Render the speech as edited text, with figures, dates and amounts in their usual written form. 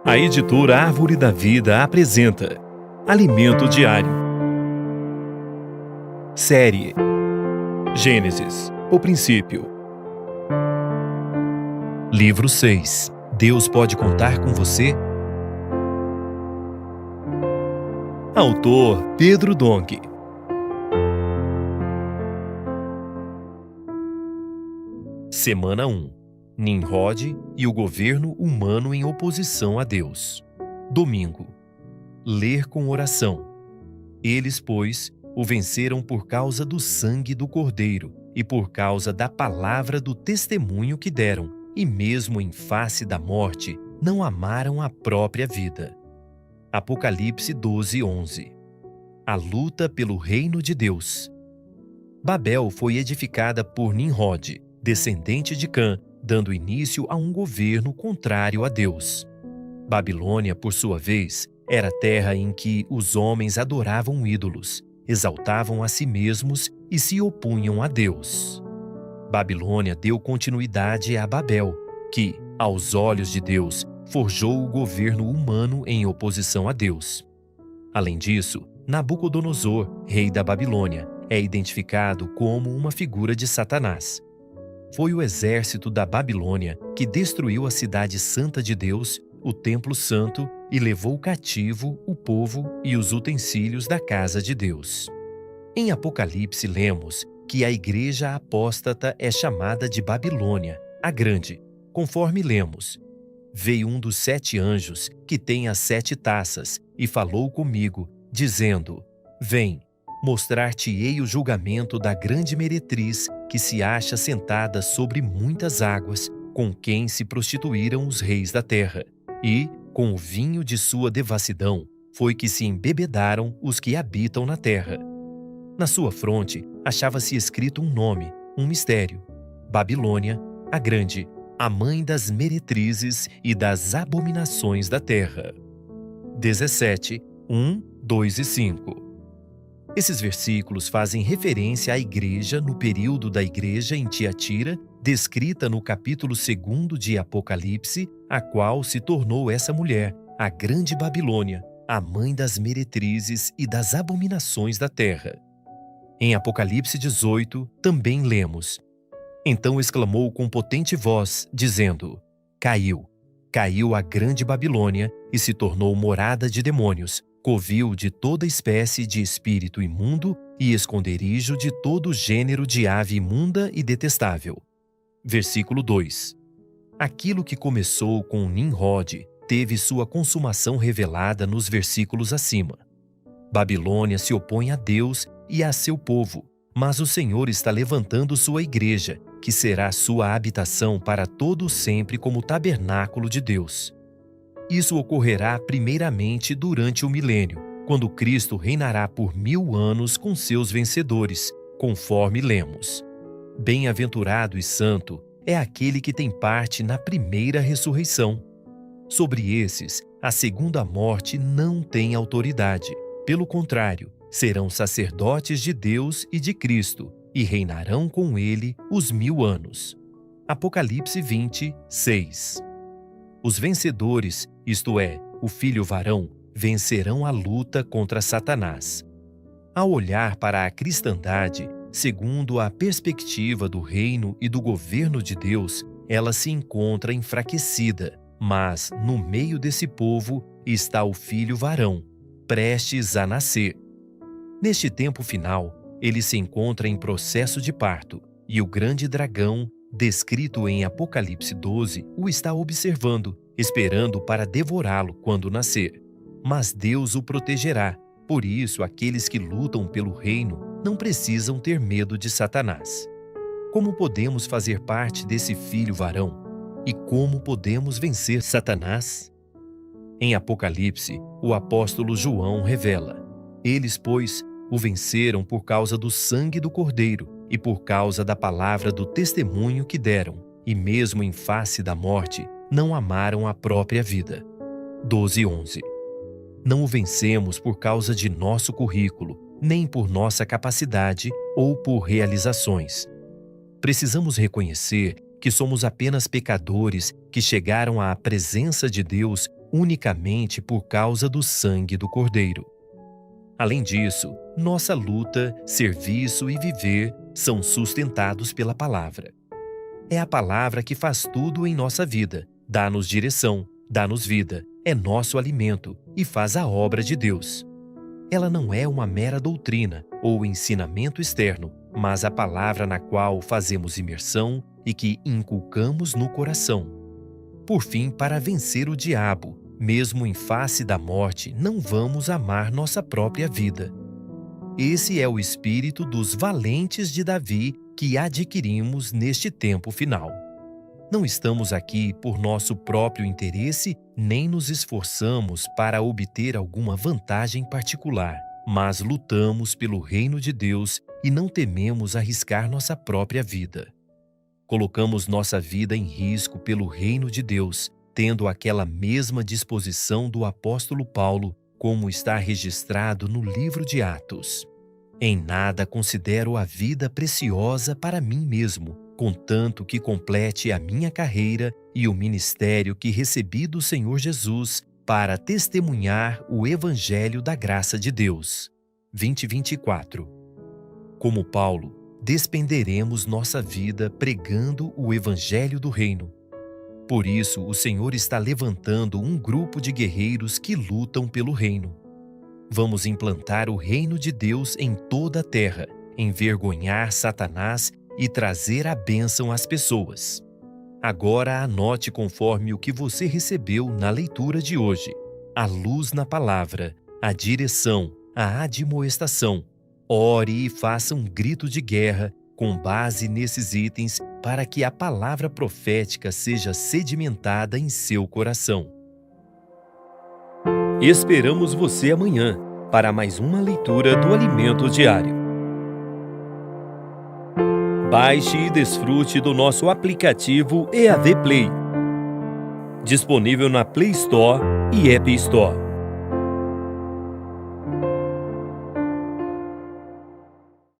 A editora Árvore da Vida apresenta Alimento Diário. Série Gênesis, o princípio. Livro 6. Deus pode contar com você? Autor Pedro Dong. Semana 1. Nimrod e o governo humano em oposição a Deus. Domingo. Ler com oração. Eles, pois, o venceram por causa do sangue do Cordeiro e por causa da palavra do testemunho que deram, e mesmo em face da morte, não amaram a própria vida. Apocalipse 12:11. A luta pelo reino de Deus. Babel foi edificada por Nimrod, descendente de Cã, dando início a um governo contrário a Deus. Babilônia, por sua vez, era terra em que os homens adoravam ídolos, exaltavam a si mesmos e se opunham a Deus. Babilônia deu continuidade a Babel, que, aos olhos de Deus, forjou o governo humano em oposição a Deus. Além disso, Nabucodonosor, rei da Babilônia, é identificado como uma figura de Satanás. Foi o exército da Babilônia que destruiu a cidade santa de Deus, o templo santo, e levou cativo o povo e os utensílios da casa de Deus. Em Apocalipse lemos que a igreja apóstata é chamada de Babilônia, a Grande, conforme lemos: veio um dos 7 anjos que tem as 7 taças e falou comigo, dizendo: vem, mostrar-te-ei o julgamento da grande meretriz que se acha sentada sobre muitas águas, com quem se prostituíram os reis da terra, e, com o vinho de sua devassidão, foi que se embebedaram os que habitam na terra. Na sua fronte achava-se escrito um nome, um mistério: Babilônia, a Grande, a mãe das meretrizes e das abominações da terra. 17, 1, 2 e 5. Esses versículos fazem referência à igreja no período da igreja em Tiatira, descrita no capítulo 2 de Apocalipse, a qual se tornou essa mulher, a grande Babilônia, a mãe das meretrizes e das abominações da terra. Em Apocalipse 18, também lemos: então exclamou com potente voz, dizendo: caiu, caiu a grande Babilônia e se tornou morada de demônios, covil de toda espécie de espírito imundo e esconderijo de todo gênero de ave imunda e detestável. Versículo 2. Aquilo que começou com Nimrod teve sua consumação revelada nos versículos acima. Babilônia se opõe a Deus e a seu povo, mas o Senhor está levantando sua igreja, que será sua habitação para todo o sempre como tabernáculo de Deus. Isso ocorrerá primeiramente durante o milênio, quando Cristo reinará por 1000 anos com seus vencedores, conforme lemos: bem-aventurado e santo é aquele que tem parte na primeira ressurreição. Sobre esses, a segunda morte não tem autoridade. Pelo contrário, serão sacerdotes de Deus e de Cristo, e reinarão com ele os 1000 anos. Apocalipse 20, 6. Os vencedores, isto é, o filho varão, vencerão a luta contra Satanás. Ao olhar para a cristandade, segundo a perspectiva do reino e do governo de Deus, ela se encontra enfraquecida, mas no meio desse povo está o filho varão, prestes a nascer. Neste tempo final, ele se encontra em processo de parto, e o grande dragão, descrito em Apocalipse 12, o está observando, esperando para devorá-lo quando nascer. Mas Deus o protegerá, por isso aqueles que lutam pelo reino não precisam ter medo de Satanás. Como podemos fazer parte desse filho varão? E como podemos vencer Satanás? Em Apocalipse, o apóstolo João revela: eles, pois, o venceram por causa do sangue do Cordeiro e por causa da palavra do testemunho que deram, e mesmo em face da morte, não amaram a própria vida. 12:11. Não o vencemos por causa de nosso currículo, nem por nossa capacidade ou por realizações. Precisamos reconhecer que somos apenas pecadores que chegaram à presença de Deus unicamente por causa do sangue do Cordeiro. Além disso, nossa luta, serviço e viver são sustentados pela palavra. É a palavra que faz tudo em nossa vida, dá-nos direção, dá-nos vida, é nosso alimento e faz a obra de Deus. Ela não é uma mera doutrina ou ensinamento externo, mas a palavra na qual fazemos imersão e que inculcamos no coração. Por fim, para vencer o diabo, mesmo em face da morte, não vamos amar nossa própria vida. Esse é o espírito dos valentes de Davi que adquirimos neste tempo final. Não estamos aqui por nosso próprio interesse, nem nos esforçamos para obter alguma vantagem particular, mas lutamos pelo reino de Deus e não tememos arriscar nossa própria vida. Colocamos nossa vida em risco pelo reino de Deus, tendo aquela mesma disposição do apóstolo Paulo, como está registrado no livro de Atos. Em nada considero a vida preciosa para mim mesmo, contanto que complete a minha carreira e o ministério que recebi do Senhor Jesus para testemunhar o Evangelho da graça de Deus. 20:24. Como Paulo, despenderemos nossa vida pregando o Evangelho do Reino. Por isso, o Senhor está levantando um grupo de guerreiros que lutam pelo reino. Vamos implantar o reino de Deus em toda a terra, envergonhar Satanás e trazer a bênção às pessoas. Agora anote conforme o que você recebeu na leitura de hoje: a luz na palavra, a direção, a admoestação. Ore e faça um grito de guerra com base nesses itens para que a palavra profética seja sedimentada em seu coração. Esperamos você amanhã para mais uma leitura do Alimento Diário. Baixe e desfrute do nosso aplicativo EAD Play, disponível na Play Store e App Store.